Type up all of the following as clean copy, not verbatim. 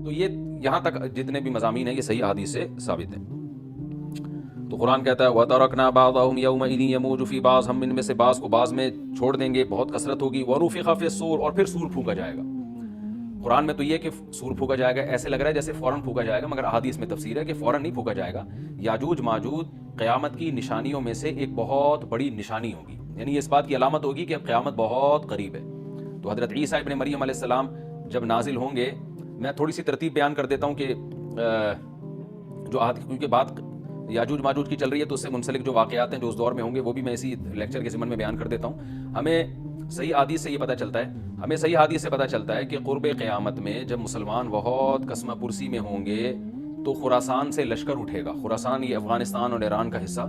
تو یہ یہاں تک جتنے بھی مضامین ہیں یہ صحیح احادیث سے ثابت ہیں. تو قرآن کہتا ہے وَتَرَكْنَا بَعْضَهُمْ يَوْمَئِذٍ يَمُوجُ فِي بَعْضٍ، ہم ان میں سے بعض کو بعض میں چھوڑ دیں گے، بہت کثرت ہوگی. وَنُفِخَ فِي الصُّورِ، اور پھر سور پھونکا جائے گا. قرآن میں تو یہ کہ سور پھونکا جائے گا ایسے لگ رہا ہے جیسے فوراً پھونکا جائے گا، مگر احادیث میں تفسیر ہے کہ فوراً نہیں پھونکا جائے گا. یاجوج ماجوج قیامت کی نشانیوں میں سے ایک بہت بڑی نشانی ہوگی، یعنی اس بات کی علامت ہوگی کہ اب قیامت بہت قریب ہے. تو حضرت عیسیٰ ابن مریم علیہ السلام جب نازل ہوں گے، میں تھوڑی سی ترتیب بیان کر دیتا ہوں کہ جو کیونکہ بات یاجوج ماجوج کی چل رہی ہے تو اس سے منسلک جو واقعات ہیں جو اس دور میں ہوں گے وہ بھی میں اسی لیکچر کے ضمن میں بیان کر دیتا ہوں. ہمیں صحیح حدیث سے یہ پتہ چلتا ہے کہ قرب قیامت میں جب مسلمان بہت قسمہ پرسی میں ہوں گے تو خراسان سے لشکر اٹھے گا. خراسان یہ افغانستان اور ایران کا حصہ،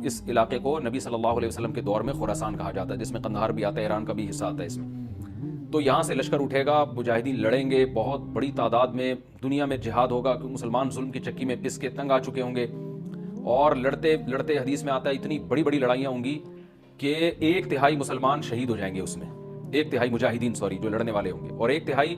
اس علاقے کو نبی صلی اللہ علیہ وسلم کے دور میں خراسان کہا جاتا ہے، جس میں قندھار بھی آتا ہے، ایران کا بھی حصہ آتا ہے اس میں. تو یہاں سے لشکر اٹھے گا، مجاہدین لڑیں گے، بہت بڑی تعداد میں دنیا میں جہاد ہوگا کیونکہ مسلمان ظلم کی چکی میں پس کے تنگ آ چکے ہوں گے. اور لڑتے لڑتے حدیث میں آتا ہے اتنی بڑی بڑی لڑائیاں ہوں گی کہ 1/3 مسلمان شہید ہو جائیں گے اس میں، 1/3 مجاہدین جو لڑنے والے ہوں گے، اور 1/3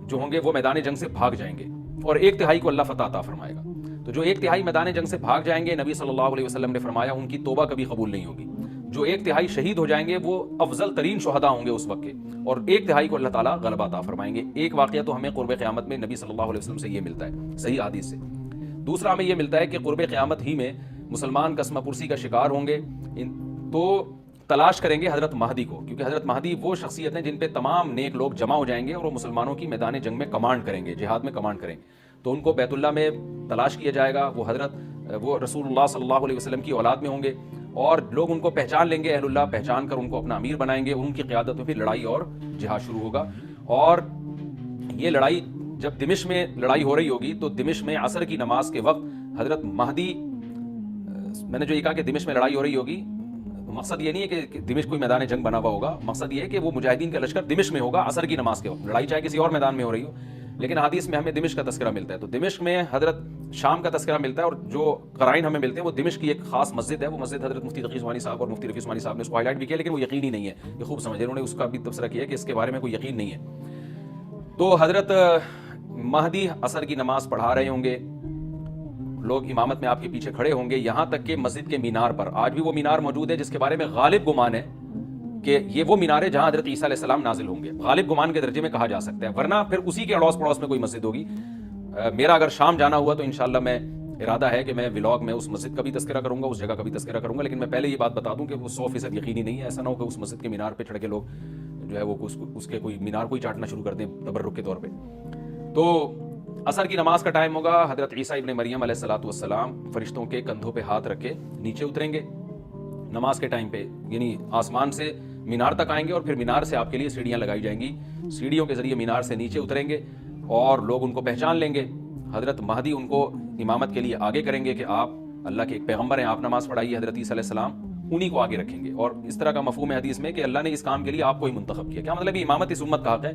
جو ہوں گے وہ میدان جنگ سے بھاگ جائیں گے، اور 1/3 کو اللہ فتح عطا فرمائے گا. تو جو 1/3 میدان جنگ سے بھاگ جائیں گے، نبی صلی اللہ علیہ وسلم نے فرمایا ان کی توبہ کبھی قبول نہیں ہوگی. جو 1/3 شہید ہو جائیں گے وہ افضل ترین شہداء ہوں گے اس وقت کے، اور 1/3 کو اللہ تعالیٰ غلبہ عطا فرمائیں گے. ایک واقعہ تو ہمیں قرب قیامت میں نبی صلی اللہ علیہ وسلم سے یہ ملتا ہے صحیح حدیث سے. دوسرا ہمیں یہ ملتا ہے کہ قرب قیامت ہی میں مسلمان قسمہ پرسی کا شکار ہوں گے تو تلاش کریں گے حضرت مہدی کو، کیونکہ حضرت مہدی وہ شخصیت ہیں جن پہ تمام نیک لوگ جمع ہو جائیں گے اور وہ مسلمانوں کی میدان جنگ میں کمانڈ کریں گے، جہاد میں کمانڈ کریں گے. تو ان کو بیت اللہ میں تلاش کیا جائے گا. وہ رسول اللہ صلی اللہ علیہ وسلم کی اولاد میں ہوں گے اور لوگ ان کو پہچان لیں گے، اہل اللہ پہچان کر ان کو اپنا امیر بنائیں گے. ان کی قیادت میں پھر لڑائی اور جہاد شروع ہوگا. اور یہ لڑائی جب دمشق میں لڑائی ہو رہی ہوگی تو دمشق میں عصر کی نماز کے وقت حضرت مہدی، میں نے جو یہ کہا کہ دمشق میں لڑائی ہو رہی ہوگی، مقصد یہ نہیں ہے کہ دمشق کوئی میدان جنگ بنا ہوا ہوگا، مقصد یہ ہے کہ وہ مجاہدین کا لشکر دمشق میں ہوگا عصر کی نماز کے وقت. لڑائی چاہے کسی اور میدان میں ہو رہی ہو، لیکن حدیث میں ہمیں دمشق کا تذکرہ ملتا ہے. تو دمشق میں حضرت شام کا تذکرہ ملتا ہے، اور جو قرائن ہمیں ملتے ہیں وہ دمشق کی ایک خاص مسجد ہے. وہ مسجد حضرت مفتی تقی عثمانی صاحب اور مفتی رفیع عثمانی صاحب نے اس کو ہائی لائٹ بھی کیا، لیکن وہ یقینی نہیں ہے، یہ خوب سمجھے، انہوں نے اس کا بھی تبصرہ کیا کہ اس کے بارے میں کوئی یقین نہیں ہے. تو حضرت مہدی عصر کی نماز پڑھا رہے ہوں گے، لوگ امامت میں آپ کے پیچھے کھڑے ہوں گے، یہاں تک کہ مسجد کے مینار پر، آج بھی وہ مینار موجود ہے جس کے بارے میں غالب گمان ہے کہ یہ وہ مینار ہے جہاں حضرت عیسیٰ علیہ السلام نازل ہوں گے. غالب گمان کے درجے میں کہا جا سکتا ہے، ورنہ پھر اسی کے اڑوس پڑوس میں کوئی مسجد ہوگی. میرا اگر شام جانا ہوا تو انشاءاللہ میں ارادہ ہے کہ میں ولاگ میں اس مسجد کا بھی تذکرہ کروں گا، اس جگہ کا بھی تذکرہ کروں گا. لیکن میں پہلے یہ بات بتا دوں کہ وہ 100% یقینی نہیں ہے. ایسا نہ ہو کہ اس مسجد کے مینار پہ چڑھ کے لوگ جو ہے وہ اس کے کوئی مینار کو ہی چاٹنا شروع کر دیں تبرک کے طور پہ. تو عصر کی نماز کا ٹائم ہوگا، حضرت عیسیٰ ابن مریم علیہ الصلوۃ والسلام فرشتوں کے کندھوں پہ ہاتھ رکھ کے نیچے اتریں گے نماز کے ٹائم پہ، یعنی آسمان سے مینار تک آئیں گے اور پھر مینار سے آپ کے لیے سیڑھیاں لگائی جائیں گی. سیڑھیوں کے ذریعے مینار سے نیچے اتریں گے اور لوگ ان کو پہچان لیں گے. حضرت مہدی ان کو امامت کے لیے آگے کریں گے کہ آپ اللہ کے ایک پیغمبر ہیں، آپ نماز پڑھائیے. حضرت عیسیٰ علیہ السلام انہی کو آگے رکھیں گے. اور اس طرح کا مفہوم ہے حدیث میں کہ اللہ نے اس کام کے لیے آپ کو ہی منتخب کیا. کیا مطلب ہے؟ امامت اس امت کا حق ہے.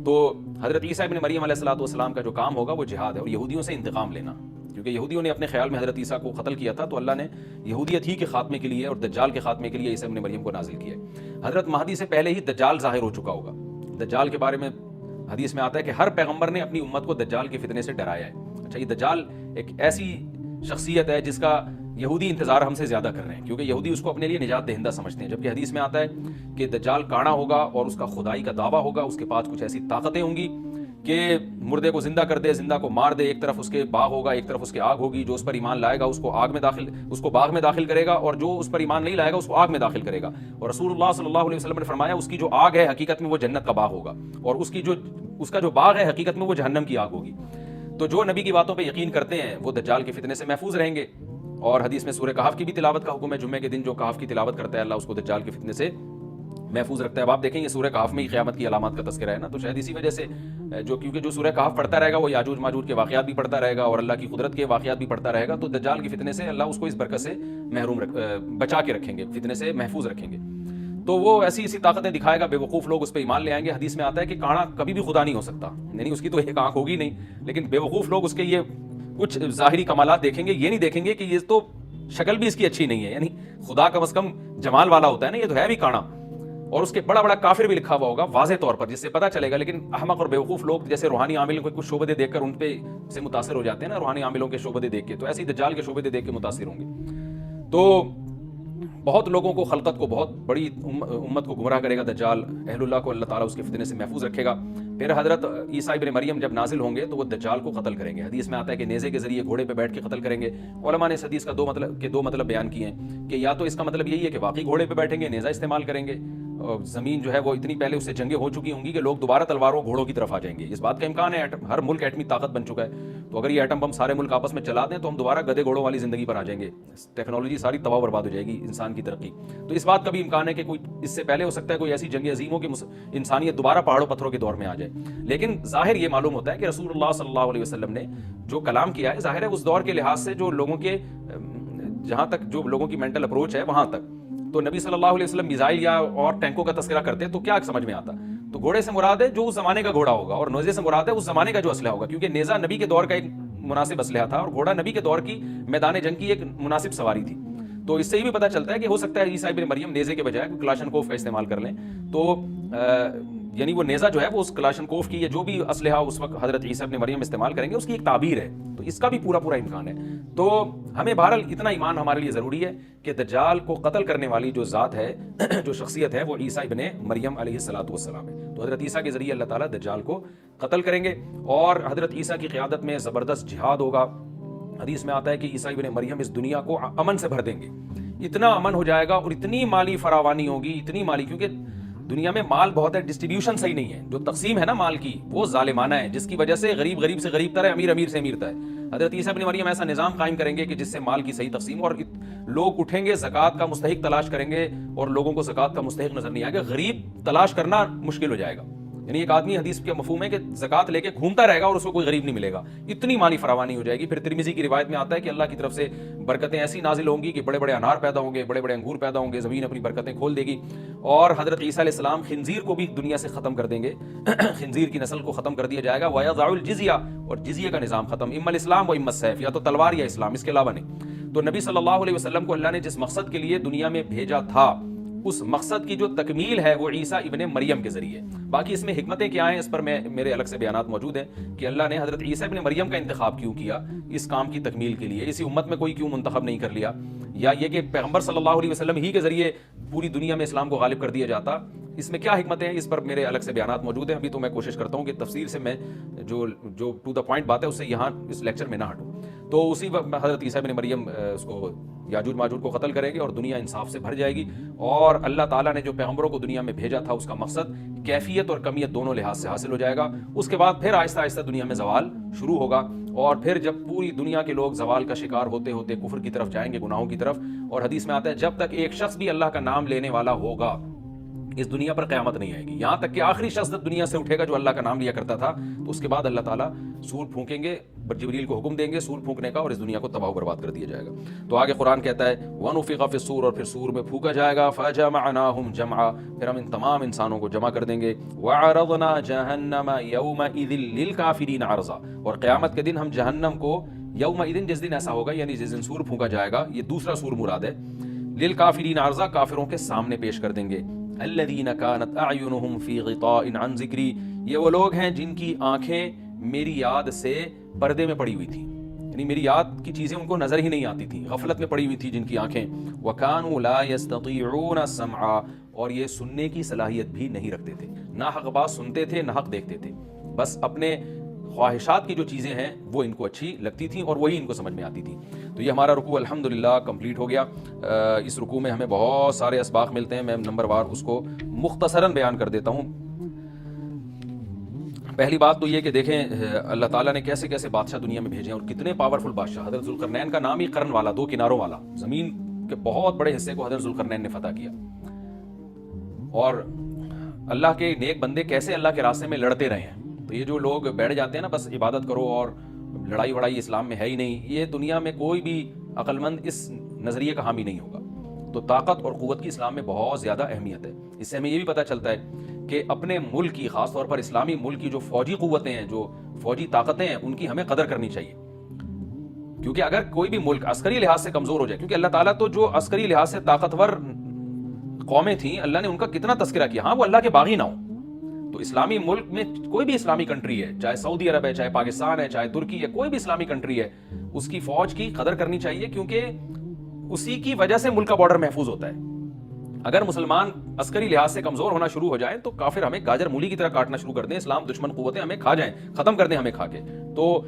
تو حضرت عیسیٰ ابن مریم علیہ الصلوۃ والسلام کا جو کام ہوگا وہ جہاد ہے اور یہودیوں سے انتقام لینا، کیونکہ یہودیوں نے اپنے خیال میں حضرت عیسیٰ کو قتل کیا تھا. تو اللہ نے یہودیت ہی کے خاتمے کے لیے اور دجال کے خاتمے کے لیے عیسیٰ ابن مریم کو نازل کیا. حضرت مہدی سے پہلے ہی دجال ظاہر ہو چکا ہوگا. دجال کے بارے میں حدیث میں آتا ہے کہ ہر پیغمبر نے اپنی امت کو دجال کے فتنے سے ڈرایا ہے. اچھا، یہ دجال ایک ایسی شخصیت ہے جس کا یہودی انتظار ہم سے زیادہ کر رہے ہیں، کیونکہ یہودی اس کو اپنے لیے نجات دہندہ سمجھتے ہیں. جبکہ حدیث میں آتا ہے کہ دجال کانا ہوگا اور اس کا خدائی کا دعویٰ ہوگا، اس کے پاس کچھ ایسی طاقتیں ہوں گی کہ مردے کو زندہ کر دے، زندہ کو مار دے. ایک طرف اس کے باغ ہوگا، ایک طرف اس کے آگ ہوگی. جو اس پر ایمان لائے گا اس کو باغ میں داخل کرے گا، اور جو اس پر ایمان نہیں لائے گا اس کو آگ میں داخل کرے گا. اور رسول اللہ صلی اللہ علیہ وسلم نے فرمایا اس کی جو آگ ہے حقیقت میں وہ جنت کا باغ ہوگا، اور اس کا جو باغ ہے حقیقت میں وہ جہنم کی آگ ہوگی. تو جو نبی کی باتوں پہ یقین کرتے ہیں وہ دجال کے فتنے سے محفوظ رہیں گے. اور حدیث میں سورہ کہف کی بھی تلاوت کا حکم ہے. جمعے کے دن جو کہف کی تلاوت کرتا ہے اللہ اس کو دجال کے فتنے سے محفوظ رکھتا ہے. اب آپ دیکھیں یہ سورہ کہف میں ہی قیامت کی علامات کا تذکرہ ہے نا، تو شاید اسی وجہ سے کیونکہ جو سورہ کہف پڑھتا رہے گا وہ یاجوج ماجوج کے واقعات بھی پڑھتا رہے گا اور اللہ کی قدرت کے واقعات بھی پڑھتا رہے گا. تو دجال کے فتنے سے اللہ اس کو اس برکت سے بچا کے رکھیں گے، فتنے سے محفوظ رکھیں گے. تو وہ ایسی طاقتیں دکھائے گا، بے وقوف لوگ اس پہ ایمان لے آئیں گے. حدیث میں آتا ہے کہ کانا کبھی بھی خدا نہیں ہو سکتا، یعنی اس کی تو ایک آنکھ ہوگی نہیں، لیکن بے وقوف لوگ اس کے یہ کچھ ظاہری کمالات دیکھیں گے، یہ نہیں دیکھیں گے کہ یہ تو شکل بھی اس کی اچھی نہیں ہے، یعنی خدا کم از کم جمال والا ہوتا ہے نا، یہ تو ہے بھی کانا. اور اس کے بڑا بڑا کافر بھی لکھا ہوا ہوگا واضح طور پر، جس سے پتہ چلے گا. لیکن احمق اور بیوقوف لوگ جیسے روحانی عامل کو کچھ شعبدے دیکھ کر ان پہ سے متاثر ہو جاتے ہیں نا، روحانی عاملوں کے شعبدے دیکھ کے، تو ایسے ہی دجال کے شعبدے دیکھ کے متاثر ہوں گے. تو بہت لوگوں کو، خلقت کو، بہت بڑی امت کو گمراہ کرے گا دجال. اہل اللہ کو اللہ تعالیٰ اس کے فتنے سے محفوظ رکھے گا. پھر حضرت عیسیٰ ابن مریم جب نازل ہوں گے تو وہ دجال کو قتل کریں گے. حدیث میں آتا ہے کہ نیزے کے ذریعے گھوڑے پہ بیٹھ کے قتل کریں گے. علماء نے اس حدیث کا دو مطلب بیان کیے ہیں کہ یا تو اس کا مطلب یہی ہے کہ واقعی گھوڑے پہ بیٹھیں گے، نیزہ استعمال کریں گے، زمین جو ہے وہ اتنی پہلے اس سے جنگیں ہو چکی ہوں گی کہ لوگ دوبارہ تلواروں گھوڑوں کی طرف آ جائیں گے. اس بات کا امکان ہے، ہر ملک ایٹمی طاقت بن چکا ہے، تو اگر یہ ایٹم بم سارے ملک آپس میں چلا دیں تو ہم دوبارہ گدے گھوڑوں والی زندگی پر آ جائیں گے. ٹیکنالوجی ساری تباہ برباد ہو جائے گی، انسان کی ترقی. تو اس بات کا بھی امکان ہے کہ کوئی اس سے پہلے ہو سکتا ہے کوئی ایسی جنگ عظیم ہو کہ انسانیت دوبارہ پہاڑوں پتھروں کے دور میں آ جائے. لیکن ظاہر یہ معلوم ہوتا ہے کہ رسول اللہ صلی اللہ علیہ وسلم نے جو کلام کیا ہے، ظاہر ہے اس دور کے لحاظ سے جو لوگوں کے، جہاں تک جو لوگوں کی مینٹل اپروچ ہے وہاں تک، تو نبی صلی اللہ علیہ وسلم میزائل یا اور ٹینکوں کا تذکرہ کرتے تو کیا سمجھ میں آتا؟ تو گھوڑے سے مراد ہے جو اس زمانے کا گھوڑا ہوگا، اور نیزے سے مراد ہے اس زمانے کا جو اسلحہ ہوگا، کیونکہ نیزہ نبی کے دور کا ایک مناسب اسلحہ تھا اور گھوڑا نبی کے دور کی میدان جنگ کی ایک مناسب سواری تھی. تو اس سے یہ بھی پتہ چلتا ہے کہ ہو سکتا ہے عیسیٰ ابن مریم نیزے کے بجائے کلاشنکوف کا استعمال کر لیں. تو یعنی وہ نیزہ جو ہے وہ اس کلاشنکوف کی یا جو بھی اسلحہ اس وقت حضرت عیسیٰ ابن مریم استعمال کریں گے اس کی ایک تعبیر ہے. تو اس کا بھی پورا امکان ہے. تو ہمیں بہرحال اتنا ایمان ہمارے لیے ضروری ہے کہ دجال کو قتل کرنے والی جو ذات ہے، جو شخصیت ہے، وہ عیسیٰ ابن مریم علیہ الصلوۃ والسلام ہے. تو حضرت عیسیٰ کے ذریعے اللہ تعالیٰ دجال کو قتل کریں گے اور حضرت عیسیٰ کی قیادت میں زبردست جہاد ہوگا. حدیث میں آتا ہے کہ عیسیٰ ابن مریم اس دنیا کو امن سے بھر دیں گے. اتنا امن ہو جائے گا اور اتنی مالی فراوانی ہوگی، اتنی مالی، کیونکہ دنیا میں مال بہت ہے، ڈسٹریبیوشن صحیح نہیں ہے. جو تقسیم ہے نا مال کی وہ ظالمانہ ہے، جس کی وجہ سے غریب غریب سے غریب تر ہے، امیر امیر سے امیر تر ہے. حضرت عیسیٰ ابن مریم ایسا نظام قائم کریں گے کہ جس سے مال کی صحیح تقسیم، اور لوگ اٹھیں گے زکوٰۃ کا مستحق تلاش کریں گے اور لوگوں کو زکوٰۃ کا مستحق نظر نہیں آئے گا. غریب تلاش کرنا مشکل ہو جائے گا. یعنی ایک آدمی، حدیث کا مفہوم ہے کہ زکوٰۃ لے کے گھومتا رہے گا اور اس کو کوئی غریب نہیں ملے گا. اتنی مالی فراوانی ہو جائے گی. پھر ترمذی کی روایت میں آتا ہے کہ اللہ کی طرف سے برکتیں ایسی نازل ہوں گی کہ بڑے بڑے انار پیدا ہوں گے، بڑے بڑے انگور پیدا ہوں گے، زمین اپنی برکتیں کھول دے گی. اور حضرت عیسیٰ علیہ السلام خنزیر کو بھی دنیا سے ختم کر دیں گے. خنزیر کی نسل کو ختم کر دیا جائے گا. وَيَضَعُ الْجِزْيَةَ، اور جزیہ کا نظام ختم. اما الاسلام و اما السیف، یا تو تلوار یا اسلام، اس کے علاوہ نہیں. تو نبی صلی اللہ علیہ وسلم کو اللہ نے جس مقصد کے لیے دنیا میں بھیجا تھا، اس مقصد کی جو تکمیل ہے وہ عیسیٰ ابن مریم کے ذریعے. باقی اس میں حکمتیں کیا ہیں اس پر میرے الگ سے بیانات موجود ہیں کہ اللہ نے حضرت عیسیٰ ابن مریم کا انتخاب کیوں کیا اس کام کی تکمیل کے لیے. اسی امت میں کوئی کیوں منتخب نہیں کر لیا، یا یہ کہ پیغمبر صلی اللہ علیہ وسلم ہی کے ذریعے پوری دنیا میں اسلام کو غالب کر دیا جاتا. اس میں کیا حکمتیں ہیں اس پر میرے الگ سے بیانات موجود ہیں. ابھی تو میں کوشش کرتا ہوں کہ تفصیل سے میں جو ٹو دا پوائنٹ بات ہے اس سے یہاں اس لیکچر میں نہ ہٹوں. تو اسی وقت حضرت عیسیٰ ابن مریم اس کو یاجوج ماجوج کو قتل کریں گے اور دنیا انصاف سے بھر جائے گی. اور اللہ تعالیٰ نے جو پیغمبروں کو دنیا میں بھیجا تھا اس کا مقصد کیفیت اور کمیت دونوں لحاظ سے حاصل ہو جائے گا. اس کے بعد پھر آہستہ آہستہ دنیا میں زوال شروع ہوگا، اور پھر جب پوری دنیا کے لوگ زوال کا شکار ہوتے ہوتے کفر کی طرف جائیں گے، گناہوں کی طرف. اور حدیث میں آتا ہے جب تک ایک شخص بھی اللہ کا نام لینے والا ہوگا اس دنیا پر قیامت نہیں آئے گی. یہاں تک کہ آخری شخص دنیا سے اٹھے گا جو اللہ کا نام لیا کرتا تھا، تو اس کے بعد اللہ تعالیٰ سور پھونکیں گے، جبریل کو حکم دیں گے سور پھونکنے کا، اور اس دنیا کو تباہ و برباد کر دیا جائے گا. تو آگے قرآن کہتا ہے وَنُفِخَ فِي الصُّورِ، اور پھر سور میں پھونکا جائے گا. فَجَمَعْنَاهُمْ جَمْعًا، پھر ہم ان تمام انسانوں کو جمع کر دیں گے. وَعَرَضْنَا جَهَنَّمَ يَوْمَئِذٍ لِّلْكَافِرِينَ عَرْضًا، اور قیامت کے دن ہم جہنم کو، یومئذ جس دن ایسا ہوگا یعنی جس دن سور پھونکا جائے گا، یہ دوسرا سور مراد ہے، لِّلْكَافِرِينَ عَرْضًا، کافروں کے سامنے پیش کر دیں گے. الذین کانت اعینہم فی غطاء عن ذکری، یہ وہ لوگ ہیں جن کی آنکھیں میری یاد سے پردے میں پڑی ہوئی تھی، یعنی میری یاد کی چیزیں ان کو نظر ہی نہیں آتی تھی، غفلت میں پڑی ہوئی تھی جن کی آنکھیں. وکانوا لا یستطیعون السمع، اور یہ سننے کی صلاحیت بھی نہیں رکھتے تھے، نہ حق بات سنتے تھے نہ حق دیکھتے تھے، بس اپنے خواہشات کی جو چیزیں ہیں وہ ان کو اچھی لگتی تھیں اور وہی ان کو سمجھ میں آتی تھی. تو یہ ہمارا رکوع الحمدللہ کمپلیٹ ہو گیا. اس رکوع میں ہمیں بہت سارے اسباق ملتے ہیں، میں نمبر وار اس کو مختصراً بیان کر دیتا ہوں. پہلی بات تو یہ کہ دیکھیں اللہ تعالیٰ نے کیسے کیسے بادشاہ دنیا میں بھیجے ہیں اور کتنے پاورفل بادشاہ. حضرت ذوالقرنین کا نام ہی قرن والا، دو کناروں والا، زمین کے بہت بڑے حصے کو حضرت ذوالقرنین نے فتح کیا. اور اللہ کے نیک بندے کیسے اللہ کے راستے میں لڑتے رہے ہیں. تو یہ جو لوگ بیٹھ جاتے ہیں نا بس عبادت کرو اور لڑائی وڑائی اسلام میں ہے ہی نہیں، یہ دنیا میں کوئی بھی عقل مند اس نظریے کا حامی نہیں ہوگا. تو طاقت اور قوت کی اسلام میں بہت زیادہ اہمیت ہے. اس سے ہمیں یہ بھی پتہ چلتا ہے کہ اپنے ملک کی، خاص طور پر اسلامی ملک کی جو فوجی قوتیں ہیں، جو فوجی طاقتیں ہیں، ان کی ہمیں قدر کرنی چاہیے. کیونکہ اگر کوئی بھی ملک عسکری لحاظ سے کمزور ہو جائے، کیونکہ اللہ تعالیٰ تو جو عسکری لحاظ سے طاقتور قومیں تھیں اللہ نے ان کا کتنا تذکرہ کیا. ہاں وہ اللہ کے باغی نہ ہوں. تو اسلامی ملک میں کوئی بھی اسلامی کنٹری ہے, چاہے سعودی عرب ہے, چاہے پاکستان ہے, چاہے ترکی ہے, کوئی بھی اسلامی کنٹری ہے, اس کی فوج کی قدر کرنی چاہیے, کیونکہ اسی کی وجہ سے ملک کا بارڈر محفوظ ہوتا ہے. اگر مسلمان عسکری لحاظ سے کمزور ہونا شروع ہو جائیں تو کافر ہمیں گاجر مولی کی طرح کاٹنا شروع کر دیں, اسلام دشمن قوتیں ہمیں کھا جائیں, ختم کر دیں ہمیں کھا کے. تو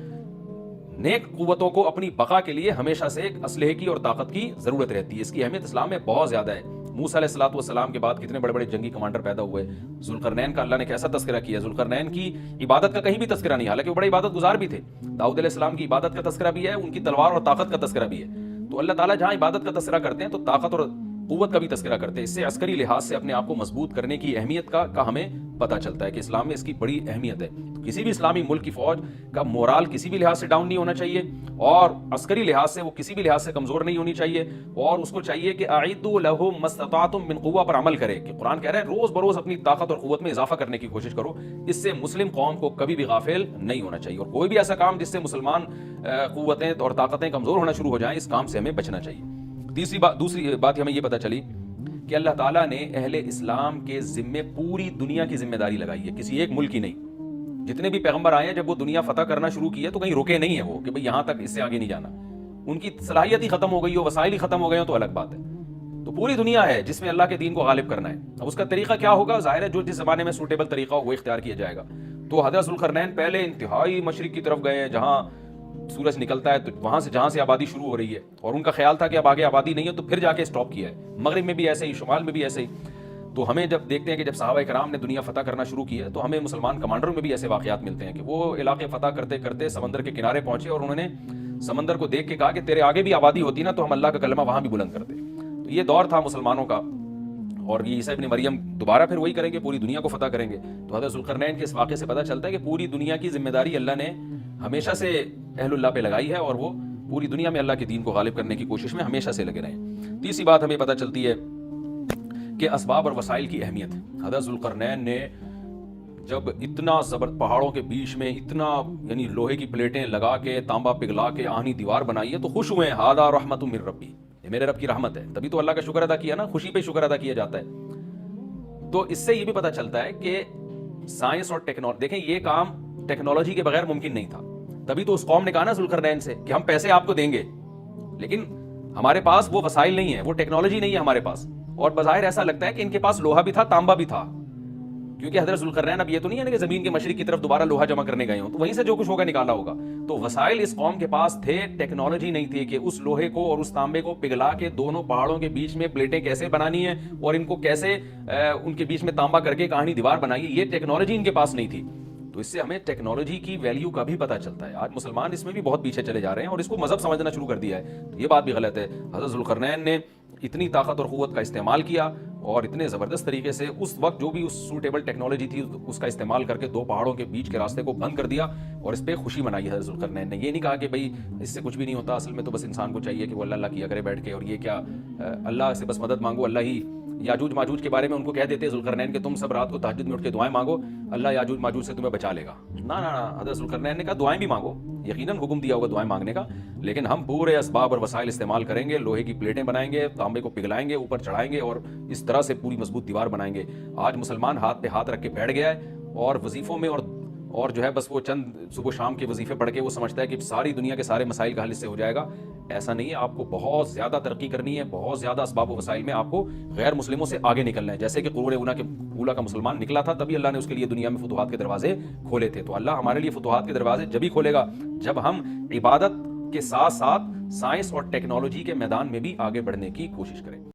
نیک قوتوں کو اپنی بقا کے لیے ہمیشہ سے ایک اسلحے کی اور طاقت کی ضرورت رہتی ہے. اس کی اہمیت اسلام میں بہت زیادہ ہے. موسیٰ علیہ الصلوۃ والسلام کے بعد کتنے بڑے بڑے جنگی کمانڈر پیدا ہوئے. ذوالقرنین کا اللہ نے کیسا تذکرہ کیا. ذوالقرنین کی عبادت کا کہیں بھی تذکرہ نہیں, حالانکہ وہ بڑے عبادت گزار بھی تھے. داؤد علیہ السلام کی عبادت کا تذکرہ بھی ہے, ان کی تلوار اور طاقت کا تذکرہ بھی ہے. تو اللہ تعالیٰ جہاں عبادت کا تذکرہ کرتے ہیں تو طاقت اور قوت کا بھی تذکرہ کرتے ہیں. اس سے عسکری لحاظ سے اپنے آپ کو مضبوط کرنے کی اہمیت کا ہمیں پتہ چلتا ہے کہ اسلام میں اس کی بڑی اہمیت ہے. کسی بھی اسلامی ملک کی فوج کا مورال کسی بھی لحاظ سے ڈاؤن نہیں ہونا چاہیے, اور عسکری لحاظ سے وہ کسی بھی لحاظ سے کمزور نہیں ہونی چاہیے, اور اس کو چاہیے کہ اعدوا لهم ما استطعتم من قوہ پر عمل کرے, کہ قرآن کہہ رہا ہے روز بروز اپنی طاقت اور قوت میں اضافہ کرنے کی کوشش کرو. اس سے مسلم قوم کو کبھی بھی غافل نہیں ہونا چاہیے, اور کوئی بھی ایسا کام جس سے مسلمان قوتیں اور طاقتیں کمزور ہونا شروع ہو جائیں, اس کام سے ہمیں بچنا چاہیے. دوسری بات ہمیں یہ پتہ چلی کہ اللہ تعالیٰ نے اہل اسلام کے ذمے پوری دنیا کی ذمہ داری لگائی ہے, کسی ایک ملک کی نہیں. جتنے بھی پیغمبر آئے ہیں جب وہ دنیا فتح کرنا شروع کی ہے تو کہیں رکے نہیں ہیں وہ کہ بھئی یہاں تک, اس سے آگے نہیں جانا. ان کی صلاحیت ہی ختم ہو گئی ہو, وسائل ہی ختم ہو گئے ہو تو الگ بات ہے. تو پوری دنیا ہے جس میں اللہ کے دین کو غالب کرنا ہے. اب اس کا طریقہ کیا ہوگا, ظاہر ہے جو جس زمانے میں سوٹیبل طریقہ ہو وہ اختیار کیا جائے گا. تو حضرت ذوالقرنین پہلے انتہائی مشرق کی طرف گئے ہیں جہاں سورج نکلتا ہے, تو وہاں سے جہاں سے آبادی شروع ہو رہی ہے, اور ان کا خیال تھا کہ اب آگے آبادی نہیں ہے, تو پھر جا کے اسٹاپ کیا ہے. مغرب میں بھی ایسے ہی, شمال میں بھی ایسے ہی. تو ہمیں جب دیکھتے ہیں کہ جب صحابہ کرام نے دنیا فتح کرنا شروع کی ہے تو ہمیں مسلمان کمانڈروں میں بھی ایسے واقعات ملتے ہیں کہ وہ علاقے فتح کرتے کرتے سمندر کے کنارے پہنچے اور انہوں نے سمندر کو دیکھ کے کہا کہ تیرے آگے بھی آبادی ہوتی نا تو ہم اللہ کا کلمہ وہاں بھی بلند کرتے. تو یہ دور تھا مسلمانوں کا, اور یہ عیسیٰ ابن مریم دوبارہ پھر وہی کریں گے, پوری دنیا کو فتح کریں گے. تو حضرت ذوالقرنین کے اس واقعے سے پتہ چلتا ہے کہ پوری دنیا کی ذمہ داری اللہ نے ہمیشہ سے اہل اللہ پہ لگائی ہے, اور وہ پوری دنیا میں اللہ کے دین کو غالب کرنے کی کوشش میں ہمیشہ سے لگے رہے ہیں. تیسری بات ہمیں پتہ چلتی ہے کہ اسباب اور وسائل کی اہمیت. حضرت ذوالقرنین نے جب اتنا پہاڑوں کے بیچ میں اتنا یعنی لوہے کی پلیٹیں لگا کے, تانبا پگھلا کے آہنی دیوار بنائی ہے, تو خوش ہوئے ہیں, ھذا رحمت من ربی, یہ میرے رب کی رحمت ہے. تبھی تو اللہ کا شکر ادا کیا نا, خوشی پہ شکر ادا کیا جاتا ہے. تو اس سے یہ بھی پتہ چلتا ہے کہ سائنس اور ٹیکنالوجی, دیکھیں یہ کام ٹیکنالوجی کے بغیر ممکن نہیں تھا. تبھی تو اس قوم نے کہا نا ذوالقرنین سے کہ ہم پیسے آپ کو دیں گے, لیکن ہمارے پاس وہ وسائل نہیں ہے, وہ ٹیکنالوجی نہیں ہے ہمارے پاس. اور بظاہر ایسا لگتا ہے کہ ان کے پاس لوہا بھی تھا, تانبا بھی تھا, کیونکہ حضرت ذوالقرنین اب یہ تو نہیں ہے کہ زمین کے مشرق کی طرف دوبارہ لوہا جمع کرنے گئے ہوں, تو وہیں سے جو کچھ ہوگا نکالا ہوگا. تو وسائل اس قوم کے پاس تھے, ٹیکنالوجی نہیں تھی کہ اس لوہے کو اور اس تانبے کو پگھلا کے دونوں پہاڑوں کے بیچ میں پلیٹیں کیسے بنانی ہیں اور ان کو کیسے ان کے بیچ میں تانبا کر کے کہانی دیوار بنائی, یہ ٹیکنالوجی ان کے پاس نہیں تھی. تو اس سے ہمیں ٹیکنالوجی کی ویلیو کا بھی پتہ چلتا ہے. آج مسلمان اس میں بھی بہت پیچھے چلے جا رہے ہیں اور اس کو مذہب سمجھنا شروع کر دیا ہے, تو یہ بات بھی غلط ہے. حضرت ذوالقرنین نے اتنی طاقت اور قوت کا استعمال کیا اور اتنے زبردست طریقے سے اس وقت جو بھی اس سوٹیبل ٹیکنالوجی تھی اس کا استعمال کر کے دو پہاڑوں کے بیچ کے راستے کو بند کر دیا, اور اس پہ خوشی منائی حضرت ذوالقرنین نے. یہ نہیں کہا کہ بھئی اس سے کچھ بھی نہیں ہوتا, اصل میں تو بس انسان کو چاہیے کہ وہ اللہ کیا کرے بیٹھ کے, اور یہ کیا اللہ سے بس مدد مانگو, اللہ ہی. یاجوج ماجوج کے بارے میں ان کو کہہ دیتے ذوالقرنین کہ تم سب رات کو تہجد میں اٹھ کے دعائیں مانگو, اللہ یاجوج ماجوج سے تمہیں بچا لے گا. نہ حضرت ذوالقرنین نے کہا دعائیں بھی مانگو, یقیناً حکم دیا ہوگا دعائیں مانگنے کا, لیکن ہم پورے اسباب اور وسائل استعمال کریں گے, لوہے کی پلیٹیں بنائیں گے, تانبے کو پگھلائیں گے, اوپر چڑھائیں گے, اور اس طرح سے پوری مضبوط دیوار بنائیں گے. آج مسلمان ہاتھ پہ ہاتھ رکھ کے بیٹھ گیا ہے اور وظیفوں میں اور جو ہے بس وہ چند صبح شام کے وظیفے پڑھ کے وہ سمجھتا ہے کہ ساری دنیا کے سارے مسائل کا حل اس سے ہو جائے گا. ایسا نہیں ہے, آپ کو بہت زیادہ ترقی کرنی ہے, بہت زیادہ اسباب و وسائل میں آپ کو غیر مسلموں سے آگے نکلنا ہے. جیسے کہ قرون اولیٰ کا مسلمان نکلا تھا, تبھی اللہ نے اس کے لیے دنیا میں فتوحات کے دروازے کھولے تھے. تو اللہ ہمارے لیے فتوحات کے دروازے جبھی کھولے گا جب ہم عبادت کے ساتھ ساتھ سائنس اور ٹیکنالوجی کے میدان میں بھی آگے بڑھنے کی کوشش کریں.